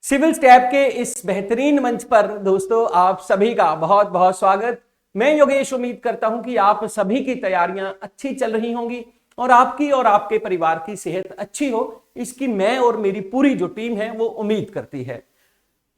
Civil step के इस बेहतरीन मंच पर दोस्तों आप सभी का बहुत बहुत स्वागत। मैं योगेश उम्मीद करता हूं कि आप सभी की तैयारियां अच्छी चल रही होंगी और आपकी और आपके परिवार की सेहत अच्छी हो, इसकी मैं और मेरी पूरी जो टीम है वो उम्मीद करती है।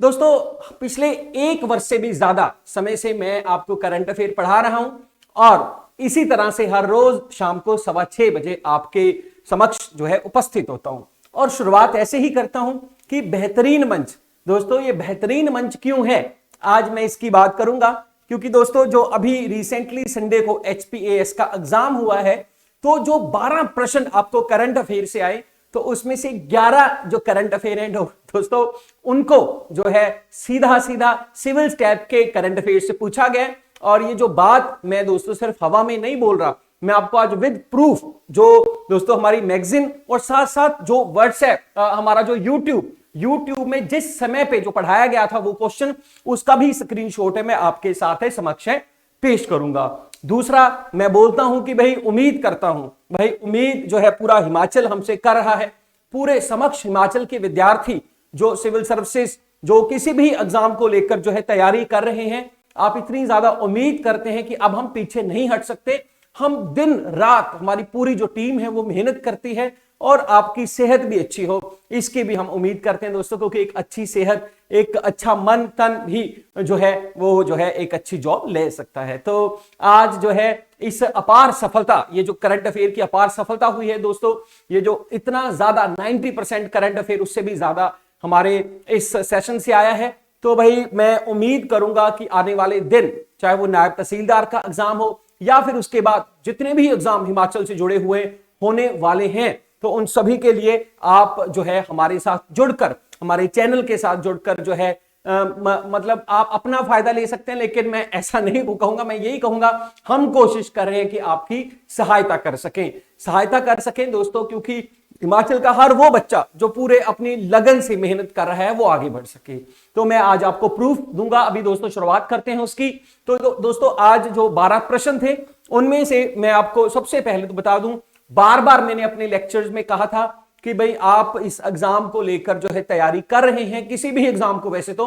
दोस्तों पिछले एक वर्ष से भी ज्यादा समय से मैं आपको करंट अफेयर पढ़ा रहा हूं और इसी तरह से हर रोज शाम को 6:15 बजे आपके समक्ष जो है उपस्थित होता हूं और शुरुआत ऐसे ही करता हूं कि बेहतरीन मंच। दोस्तों ये बेहतरीन मंच क्यों है, आज मैं इसकी बात करूंगा क्योंकि दोस्तों जो अभी रिसेंटली संडे को HPAS का एग्जाम हुआ है तो जो 12 प्रश्न आपको करंट अफेयर से आए तो उसमें से 11 जो करंट अफेयर हैं दोस्तों उनको जो है सीधा सीधा सिविल स्टैप के करंट अफेयर से पूछा गया। और ये जो बात मैं दोस्तों सिर्फ हवा में नहीं बोल रहा, मैं आपको आज विद प्रूफ जो दोस्तों हमारी मैगजीन और साथ साथ जो व्हाट्सएप हमारा जो यूट्यूब में जिस समय पे जो पढ़ाया गया था वो क्वेश्चन, उसका भी स्क्रीनशॉट है, मैं आपके साथ है समक्ष है पेश करूंगा। दूसरा मैं बोलता हूं कि भाई उम्मीद करता हूं, भाई उम्मीद जो है पूरा हिमाचल हमसे कर रहा है, पूरे समक्ष हिमाचल के विद्यार्थी जो सिविल सर्विसेज जो किसी भी एग्जाम को लेकर जो है तैयारी कर रहे हैं, आप इतनी ज्यादा उम्मीद करते हैं कि अब हम पीछे नहीं हट सकते। हम दिन रात हमारी पूरी जो टीम है वो मेहनत करती है और आपकी सेहत भी अच्छी हो, इसकी भी हम उम्मीद करते हैं दोस्तों, क्योंकि एक अच्छी सेहत, एक अच्छा मन तन भी जो है वो जो है एक अच्छी जॉब ले सकता है। तो आज जो है इस अपार सफलता, ये जो करंट अफेयर की अपार सफलता हुई है दोस्तों, ये जो इतना ज्यादा 90% करंट अफेयर उससे भी ज्यादा हमारे इस सेशन से आया है, तो भाई मैं उम्मीद करूंगा कि आने वाले दिन चाहे वो नायब तहसीलदार का एग्जाम हो या फिर उसके बाद जितने भी एग्जाम हिमाचल से जुड़े हुए होने वाले हैं, तो उन सभी के लिए आप जो है हमारे साथ जुड़कर, हमारे चैनल के साथ जुड़कर जो है मतलब आप अपना फायदा ले सकते हैं। लेकिन मैं ऐसा नहीं कहूंगा, मैं यही कहूंगा हम कोशिश कर रहे हैं कि आपकी सहायता कर सकें दोस्तों, क्योंकि हिमाचल का हर वो बच्चा जो पूरे अपनी लगन से मेहनत कर रहा है वो आगे बढ़ सके। तो मैं आज आपको प्रूफ दूंगा। अभी दोस्तों शुरुआत करते हैं उसकी। तो दोस्तों आज जो 12 प्रश्न थे उनमें से मैं आपको सबसे पहले तो बता दूं, बार बार मैंने अपने लेक्चर्स में कहा था कि भाई आप इस एग्जाम को लेकर जो है तैयारी कर रहे हैं, किसी भी एग्जाम को, वैसे तो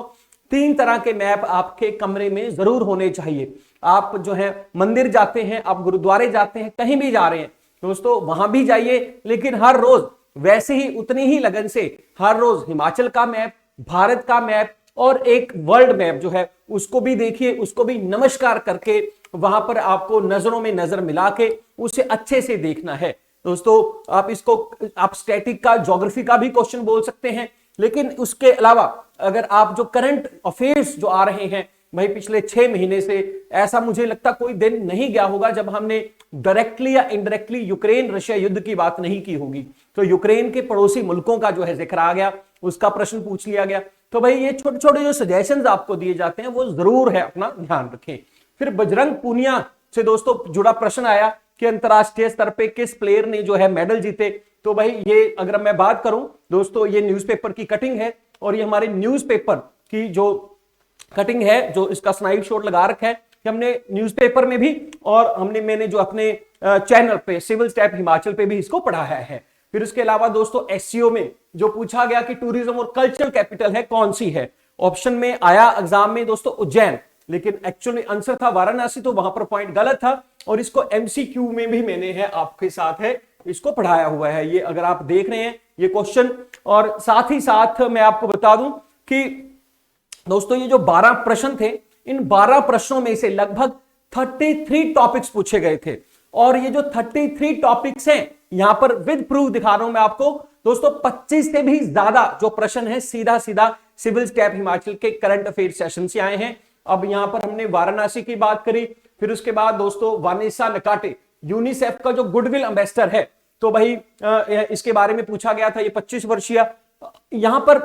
3 तरह के मैप आपके कमरे में जरूर होने चाहिए। आप जो है मंदिर जाते हैं, आप गुरुद्वारे जाते हैं, कहीं भी जा रहे हैं दोस्तों वहां भी जाइए, लेकिन हर रोज वैसे ही उतनी ही लगन से हर रोज हिमाचल का मैप, भारत का मैप और एक वर्ल्ड मैप जो है उसको भी देखिए, उसको भी नमस्कार करके वहां पर आपको नजरों में नजर मिला के उसे अच्छे से देखना है दोस्तों। आप इसको आप स्टैटिक का, ज्योग्राफी का भी क्वेश्चन बोल सकते हैं, लेकिन उसके अलावा अगर आप जो करंट अफेयर्स जो आ रहे हैं भाई पिछले 6 महीने से, ऐसा मुझे लगता कोई दिन नहीं गया होगा जब हमने डायरेक्टली या इनडायरेक्टली यूक्रेन रशिया युद्ध की बात नहीं की होगी। तो यूक्रेन के पड़ोसी मुल्कों का जो है जिक्र आ गया, उसका प्रश्न पूछ लिया गया। तो भाई ये छोटे छोटे जो सजेशंस आपको दिए जाते हैं वो जरूर है, अपना ध्यान रखें। फिर बजरंग पूनिया से दोस्तों जुड़ा प्रश्न आया कि अंतरराष्ट्रीय स्तर पे किस प्लेयर ने जो है मेडल जीते। तो भाई ये अगर मैं बात करूं दोस्तों, ये न्यूज़पेपर की कटिंग है और ये हमारे न्यूज़पेपर की जो कटिंग है, जो इसका स्नाइप शॉट लगा रखा है कि हमने न्यूज़पेपर में भी और मैंने जो अपने चैनल पे सिविल स्टैप हिमाचल पे भी इसको पढ़ाया है। फिर उसके अलावा दोस्तों SEO में जो पूछा गया कि टूरिज्म और कल्चरल कैपिटल है कौन सी है, ऑप्शन में आया एग्जाम में दोस्तों उज्जैन, लेकिन एक्चुअली आंसर था वाराणसी, तो वहां पर पॉइंट गलत था और इसको MCQ में भी मैंने है आपके साथ है इसको पढ़ाया हुआ है। ये अगर आप देख रहे हैं ये क्वेश्चन, और साथ ही साथ मैं आपको बता दूं कि दोस्तों ये जो 12 प्रश्न थे, इन 12 प्रश्नों में से लगभग 33 टॉपिक्स पूछे गए थे और ये जो 33 टॉपिक्स हैं यहां पर विद प्रूफ दिखा रहा हूं मैं आपको दोस्तों, 25 से भी ज्यादा जो प्रश्न है सीधा सीधा सिविल स्टैप हिमाचल के करंट अफेयर सेशन से आए हैं। अब यहां पर हमने वाराणसी की बात करी, फिर उसके बाद दोस्तों वानेसा नकाटे यूनिसेफ का जो गुडविल एम्बेसडर है, तो भाई इसके बारे में पूछा गया था, ये 25 वर्षीय। यहां पर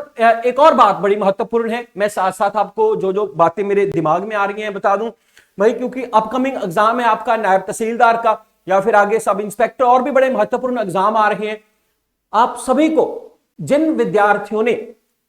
एक और बात बड़ी महत्वपूर्ण है, मैं साथ साथ आपको जो जो बातें मेरे दिमाग में आ रही हैं बता दूं भाई, क्योंकि अपकमिंग एग्जाम है आपका नायब तहसीलदार का या फिर आगे सब इंस्पेक्टर, और भी बड़े महत्वपूर्ण एग्जाम आ रहे हैं। आप सभी को, जिन विद्यार्थियों ने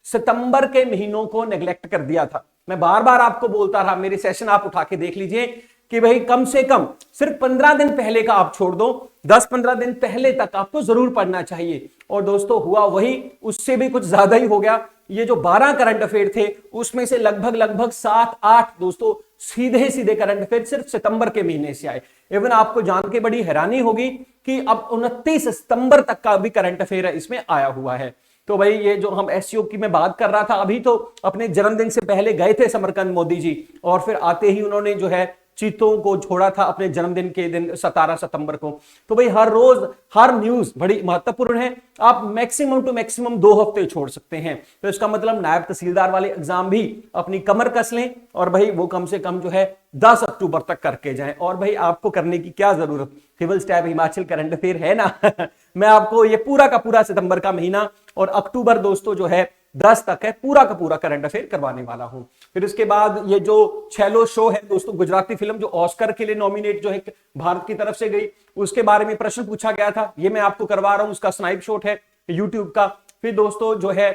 सितंबर के महीनों को नेग्लेक्ट कर दिया था, मैं बार बार आपको बोलता रहा, मेरे सेशन आप उठा के देख लीजिए कि भाई कम से कम सिर्फ 15 दिन पहले का आप छोड़ दो, 10-15 दिन पहले तक आपको जरूर पढ़ना चाहिए। और दोस्तों हुआ वही, उससे भी कुछ ज्यादा ही हो गया। ये जो 12 करंट अफेयर थे उसमें से लगभग 7-8 दोस्तों सीधे सीधे करंट अफेयर सिर्फ सितंबर के महीने से आए। इवन आपको जान के बड़ी हैरानी होगी कि अब 29 सितंबर तक का भी करंट अफेयर इसमें आया हुआ है। तो भाई ये जो हम एसईओ की मैं बात कर रहा था, अभी तो अपने जन्मदिन से पहले गए थे समरकंद मोदी जी, और फिर आते ही उन्होंने जो है चीतों को छोड़ा था अपने जन्मदिन के दिन 17 सितंबर को। तो भाई हर रोज हर न्यूज बड़ी महत्वपूर्ण है। आप मैक्सिमम टू मैक्सिमम 2 हफ्ते छोड़ सकते हैं। तो इसका मतलब नायब तहसीलदार वाले एग्जाम भी अपनी कमर कस लें और भाई वो कम से कम जो है 10 अक्टूबर तक करके जाएं। और भाई आपको करने की क्या जरूरत, सिविल स्टैब हिमाचल करंट अफेयर है ना मैं आपको ये पूरा का पूरा सितंबर का महीना और अक्टूबर दोस्तों जो है 10 तक है पूरा का पूरा करंट अफेयर करवाने वाला हूं। फिर इसके बाद ये जो छेलो शो है दोस्तों, गुजराती फिल्म जो ऑस्कर के लिए नॉमिनेट जो है भारत की तरफ से गई, उसके बारे में प्रश्न पूछा गया था, ये मैं आपको करवा रहा हूं। उसका स्नाइप शॉट है यूट्यूब का। फिर दोस्तों जो है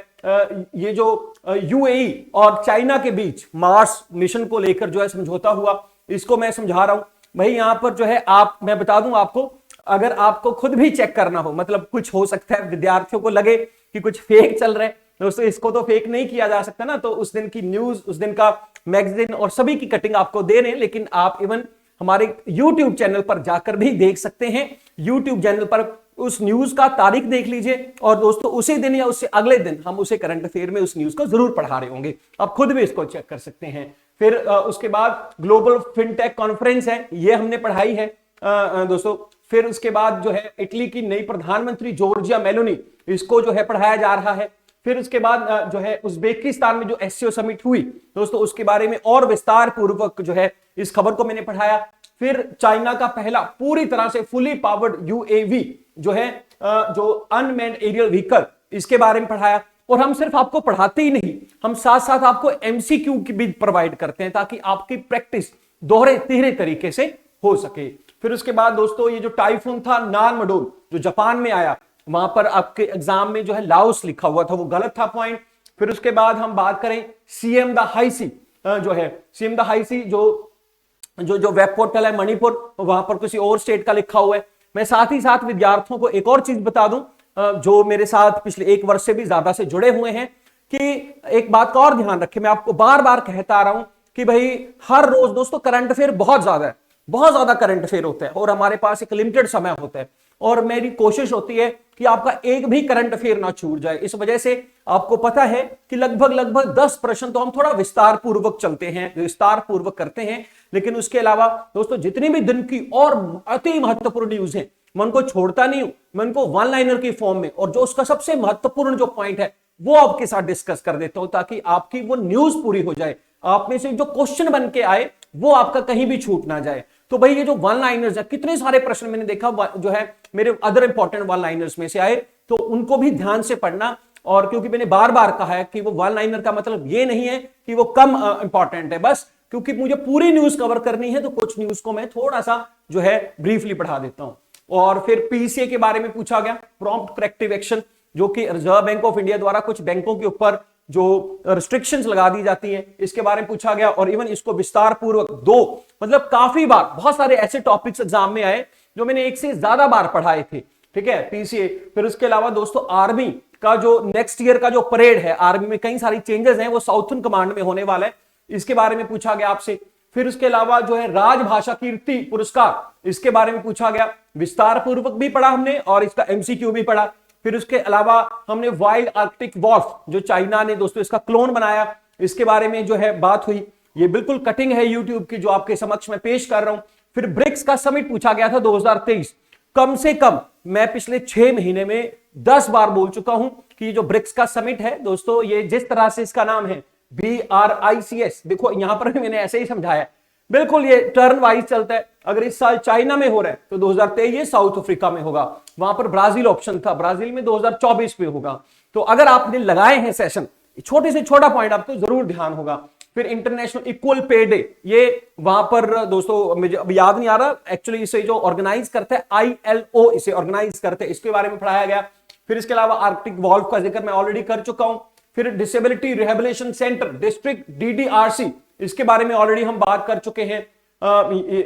ये जो यूएई और चाइना के बीच मार्स मिशन को लेकर जो है समझौता हुआ, इसको मैं समझा रहा हूं। भाई यहां पर जो है मैं बता दूं आपको, अगर आपको खुद भी चेक करना हो, मतलब कुछ हो सकता है विद्यार्थियों को लगे कि कुछ फेक चल रहा है दोस्तों, इसको तो फेक नहीं किया जा सकता ना। तो उस दिन की न्यूज, उस दिन का मैगजीन और सभी की कटिंग आपको दे रहे हैं, लेकिन आप इवन हमारे YouTube चैनल पर जाकर भी देख सकते हैं। YouTube चैनल पर उस न्यूज का तारीख देख लीजिए और दोस्तों उसी दिन या उससे अगले दिन हम उसे करंट अफेयर में उस न्यूज को जरूर पढ़ा रहे होंगे, आप खुद भी इसको चेक कर सकते हैं। फिर उसके बाद ग्लोबल फिनटेक कॉन्फ्रेंस है, ये हमने पढ़ाई है दोस्तों। फिर उसके बाद जो है इटली की नई प्रधानमंत्री जॉर्जिया मेलोनी, इसको जो है पढ़ाया जा रहा है। फिर उसके बाद जो है उज्बेकिस्तान में जो एससीओ समिट हुई दोस्तों, उसके बारे में और विस्तार पूर्वक जो है इस खबर को मैंने पढ़ाया। फिर चाइना का पहला पूरी तरह से फुली पावर्ड यूएवी जो है जो अनमैन्ड एरियल व्हीकल, इसके बारे में पढ़ाया। और हम सिर्फ आपको पढ़ाते ही नहीं, हम साथ साथ आपको एमसीक्यू की भी प्रोवाइड करते हैं ताकि आपकी प्रैक्टिस दोहरे तिहरे तरीके से हो सके। फिर उसके बाद दोस्तों ये जो टाइफून था नानमडोल जो जापान में आया, वहां पर आपके एग्जाम में जो है लाओस लिखा हुआ था, वो गलत था पॉइंट। फिर उसके बाद हम बात करें सीएम द हाईसी जो है, सीएम द हाईसी जो वेब पोर्टल है मणिपुर, वहां पर किसी और स्टेट का लिखा हुआ है। मैं साथ ही साथ विद्यार्थियों को एक और चीज बता दूं, जो मेरे साथ पिछले 1 वर्ष से भी ज्यादा से जुड़े हुए हैं, कि एक बात का और ध्यान रखें। मैं आपको बार बार कहता आ रहा हूं कि भाई हर रोज दोस्तों करंट अफेयर बहुत ज्यादा करंट अफेयर होता है और हमारे पास एक लिमिटेड समय होता है, और मेरी कोशिश होती है कि आपका एक भी करंट अफेयर ना छूट जाए। इस वजह से आपको पता है कि लगभग 10 प्रश्न तो हम थोड़ा विस्तार पूर्वक चलते हैं, विस्तार पूर्वक करते हैं, लेकिन उसके अलावा दोस्तों जितनी भी दिन की और अति महत्वपूर्ण न्यूज है मैं उनको छोड़ता नहीं हूं, मैं उनको वन लाइनर की फॉर्म में और जो उसका सबसे महत्वपूर्ण जो पॉइंट है वो आपके साथ डिस्कस कर देता हूं, ताकि आपकी वो न्यूज पूरी हो जाए, आप में से जो क्वेश्चन बन के आए वो आपका कहीं भी छूट ना जाए। तो भाई ये जो वन लाइनर्स है, कितने सारे प्रश्न मैंने देखा जो है मेरे अदर इंपॉर्टेंट वन लाइनर्स में से आए, तो उनको भी ध्यान से पढ़ना। और क्योंकि मैंने बार बार कहा है कि वो वन लाइनर का मतलब ये नहीं है कि वो कम इंपॉर्टेंट है, बस क्योंकि मुझे पूरी न्यूज कवर करनी है तो कुछ न्यूज को मैं थोड़ा सा जो है ब्रीफली पढ़ा देता हूं। और फिर पीसीए के बारे में पूछा गया, प्रॉम्प्ट करेक्टिव एक्शन, जो कि रिजर्व बैंक ऑफ इंडिया द्वारा कुछ बैंकों के ऊपर जो रिस्ट्रिक्शंस लगा दी जाती हैं, इसके बारे में पूछा गया। और इवन इसको विस्तार पूर्वक मतलब काफी बार, बहुत सारे ऐसे टॉपिक्स एग्जाम में आए जो मैंने एक से ज्यादा बार पढ़ाए थे, ठीक है, पीसीए। फिर उसके अलावा दोस्तों आर्मी का जो नेक्स्ट ईयर का जो परेड है, आर्मी में कई सारी चेंजेस हैं, वो साउथर्न कमांड में होने वाला है, इसके बारे में पूछा गया आपसे। फिर उसके अलावा जो है राजभाषा कीर्ति पुरस्कार, इसके बारे में पूछा गया, विस्तार पूर्वक भी पढ़ा हमने और इसका एमसीक्यू भी पढ़ा। फिर उसके अलावा हमने वाइल्ड आर्कटिक वॉल्फ, जो चाइना ने दोस्तों इसका क्लोन बनाया, इसके बारे में जो है बात हुई। ये बिल्कुल कटिंग है यूट्यूब की जो आपके समक्ष में पेश कर रहा हूं। फिर ब्रिक्स का समिट पूछा गया था 2023, कम से कम मैं पिछले 6 महीने में 10 बार बोल चुका हूं कि जो ब्रिक्स का समिट है दोस्तों, ये जिस तरह से इसका नाम है BRICS, देखो यहां पर भी मैंने ऐसे ही समझाया, बिल्कुल ये टर्न वाइज चलता है। अगर इस साल चाइना में हो रहा है तो 2023 ये साउथ अफ्रीका में होगा, वहां पर ब्राजील ऑप्शन था, ब्राजील में 2024 में होगा। तो अगर आपने लगाए हैं सेशन, छोटे से छोटा पॉइंट आपको जरूर ध्यान होगा। फिर इंटरनेशनल इक्वल पे डे, ये वहां पर दोस्तों मुझे अब याद नहीं आ रहा, एक्चुअली इसे जो ऑर्गेनाइज करते हैं ILO, इसे ऑर्गेनाइज करते हैं, इसके बारे में पढ़ाया गया। फिर इसके अलावा आर्कटिक वॉल्व का जिक्र मैं ऑलरेडी कर चुका हूं। फिर disability rehabilitation centre district DDRC, इसके बारे में ऑलरेडी हम बात कर चुके हैं,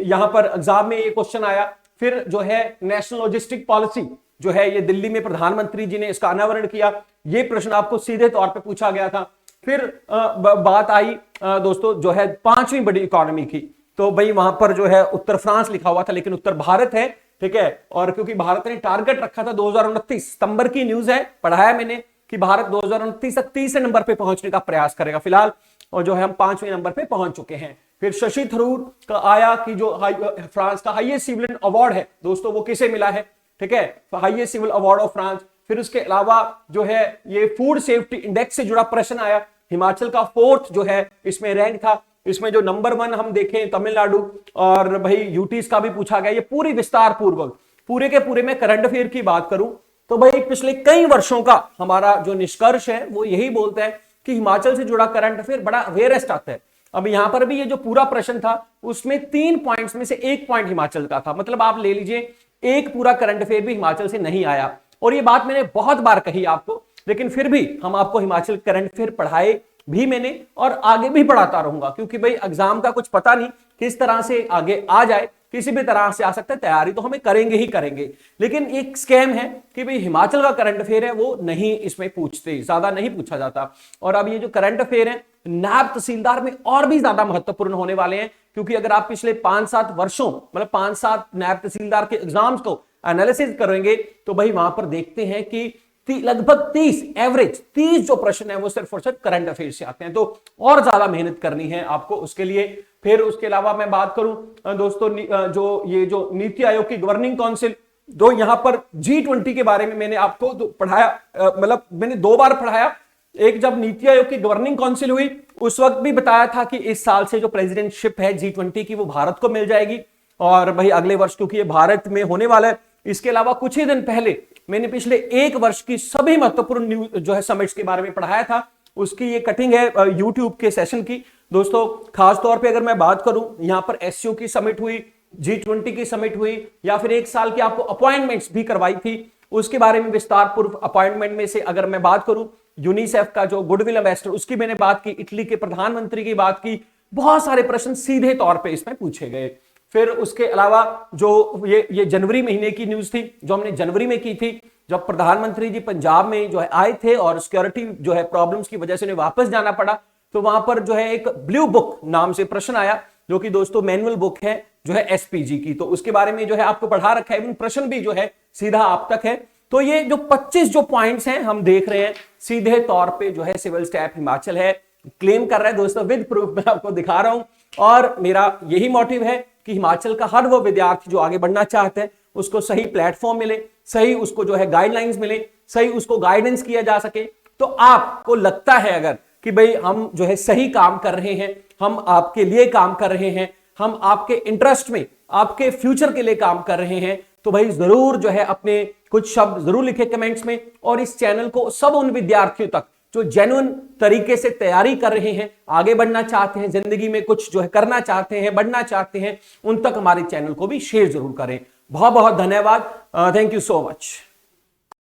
यहां पर एग्जाम में ये क्वेश्चन आया। फिर जो है नेशनल लॉजिस्टिक पॉलिसी, जो है ये दिल्ली में प्रधानमंत्री जी ने इसका अनावरण किया, ये प्रश्न आपको सीधे तौर पे पूछा गया था। फिर बात आई दोस्तों जो है 5वीं बड़ी इकोनॉमी की, तो भाई वहां पर जो है उत्तर फ्रांस लिखा हुआ था लेकिन उत्तर भारत है, ठीक है। और क्योंकि भारत ने टारगेट रखा था 2029 सितंबर की न्यूज है, पढ़ाया मैंने कि भारत 2029 तक 30 नंबर पे पहुंचने का प्रयास करेगा फिलहाल, और जो है हम 5वें नंबर पे पहुंच चुके हैं। फिर शशि थरूर का आया कि जो फ्रांस का हाईएस्ट सिविलियन अवार्ड है दोस्तों वो किसे मिला है, ठीक है, highest civil award of France. फिर उसके अलावा जो है ये फूड सेफ्टी इंडेक्स से जुड़ा प्रश्न आया, हिमाचल का 4th जो है इसमें रैंक था, इसमें जो नंबर 1 हम देखें तमिलनाडु, और भाई यूटीज का भी पूछा गया। ये पूरी विस्तार पूर्वक पूरे के पूरे में करंट अफेयर की बात करूं तो भाई पिछले कई वर्षों का हमारा जो निष्कर्ष है वो यही बोलता है कि हिमाचल से जुड़ा करंट अफेयर बड़ा रेयरेस्ट आता है। अब यहां पर भी ये जो पूरा प्रश्न था उसमें 3 पॉइंट्स में से 1 पॉइंट हिमाचल का था, मतलब आप ले लीजिए एक पूरा करंट अफेयर भी हिमाचल से नहीं आया। और ये बात मैंने बहुत बार कही आपको, लेकिन फिर भी हम आपको हिमाचल करंट अफेयर पढ़ाए भी मैंने और आगे भी पढ़ाता रहूंगा, क्योंकि भाई एग्जाम का कुछ पता नहीं किस तरह से आगे आ जाए, किसी भी तरह से आ सकता है, तैयारी तो हमें करेंगे ही करेंगे। लेकिन एक स्कैम है कि भाई हिमाचल का करंट अफेयर है वो नहीं इसमें पूछते, ज्यादा नहीं पूछा जाता। और अब ये जो करंट अफेयर है नायब तहसीलदार में और भी ज्यादा महत्वपूर्ण होने वाले हैं, क्योंकि अगर आप पिछले 5-7 वर्षों मतलब 5-7 नायब तहसीलदार के एग्जाम्स को एनालिसिस करेंगे तो भाई वहां पर देखते हैं कि लगभग 30 एवरेज 30 जो प्रश्न है वो सिर्फ और सिर्फ करंट अफेयर से आते हैं, तो और ज्यादा मेहनत करनी है आपको उसके लिए। फिर उसके अलावा मैं बात करूं दोस्तों जो ये जो नीति आयोग की गवर्निंग काउंसिल, जो यहां पर G20 के बारे में मैंने आपको पढ़ाया, मतलब मैंने 2 बार पढ़ाया। एक जब नीति आयोग की गवर्निंग काउंसिल हुई उस वक्त भी बताया था कि इस साल से जो प्रेसिडेंटशिप है G20 की वो भारत को मिल जाएगी, और भाई अगले वर्ष क्योंकि ये भारत में होने वाला है। इसके अलावा कुछ ही दिन पहले मैंने पिछले 1 वर्ष की सभी महत्वपूर्ण न्यूज जो है समिट्स के बारे में पढ़ाया था, उसकी ये कटिंग है YouTube के सेशन की दोस्तों। खास तौर पे अगर मैं बात करूं यहां पर SCO की समिट हुई, G20 की समिट हुई, या फिर 1 साल की आपको अपॉइंटमेंट्स भी करवाई थी, उसके बारे में विस्तार पूर्व अपॉइंटमेंट में से अगर मैं बात करूं यूनिसेफ का जो गुडविल एम्बेसडर उसकी मैंने बात की, इटली के प्रधानमंत्री की बात की, बहुत सारे प्रश्न सीधे तौर पे इसमें पूछे गए। फिर उसके अलावा जो ये जनवरी महीने की न्यूज थी जो हमने जनवरी में की थी, जब प्रधानमंत्री जी पंजाब में जो है आए थे और सिक्योरिटी जो है प्रॉब्लम्स की वजह से उन्हें वापस जाना पड़ा, तो वहां पर जो है एक ब्लू बुक नाम से प्रश्न आया जो कि दोस्तों मैनुअल बुक है जो है SPG की, तो उसके बारे में जो है आपको पढ़ा रखा है, प्रश्न भी जो है सीधा आप तक है। तो ये जो 25 जो पॉइंट्स हैं हम देख रहे हैं सीधे तौर पे जो है सिविल स्टैफ हिमाचल है क्लेम कर रहा है दोस्तों, विद प्रूफ मैं आपको दिखा रहा हूं। और मेरा यही मोटिव है कि हिमाचल का हर वो विद्यार्थी जो आगे बढ़ना चाहते हैं उसको सही प्लेटफॉर्म मिले, सही उसको जो है गाइडलाइंस मिले, सही उसको गाइडेंस किया जा सके। तो आपको लगता है अगर कि भाई हम जो है सही काम कर रहे हैं, हम आपके लिए काम कर रहे हैं, हम आपके इंटरेस्ट में आपके फ्यूचर के लिए काम कर रहे हैं, तो भाई जरूर जो है अपने कुछ शब्द जरूर लिखे कमेंट्स में, और इस चैनल को सब उन विद्यार्थियों तक जो जेन्युइन तरीके से तैयारी कर रहे हैं, आगे बढ़ना चाहते हैं, जिंदगी में कुछ जो है करना चाहते हैं, बढ़ना चाहते हैं, उन तक हमारे चैनल को भी शेयर जरूर करें। बहुत बहुत धन्यवाद, थैंक यू सो मच।